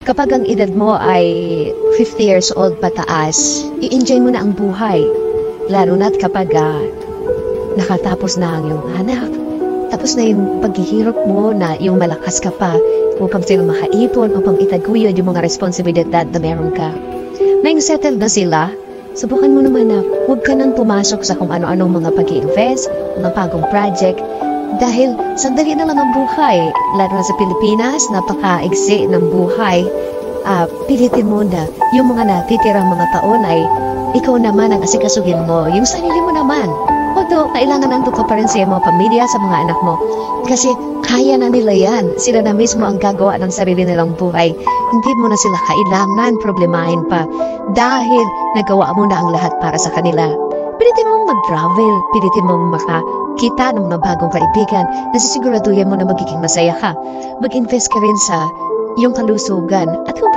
Kapag ang edad mo ay 50 years old pataas, i-enjoy mo na ang buhay. Lalo na't kapag nakatapos na ang iyong anak. Tapos na yung paghihirap mo na yung malakas ka pa upang sila makaipon, upang itaguyod yung mga responsibilidad na meron ka. May settled na sila, subukan mo naman na huwag ka nang pumasok sa kung ano-anong mga pag-i-invest, mga bagong project, dahil sandali na lang ang buhay, lalo na sa Pilipinas, napaka-igsi ng buhay. Pilitin mo na yung mga natitirang mga taon ay ikaw naman ang asikasuhin mo, yung sarili mo naman. Although, kailangan nandun ka pa rin sa mga pamilya, sa mga anak mo. Kasi kaya na nila yan. Sila na mismo ang gagawa ng sarili nilang buhay. Hindi mo na sila kailangan problemahin pa dahil nagawa mo na ang lahat para sa kanila. Pilitin mong mag-travel, pilitin mong makakita ng mga bagong kaibigan na sisiguraduhin mo na magiging masaya ka. Mag-invest ka rin sa iyong kalusugan at kung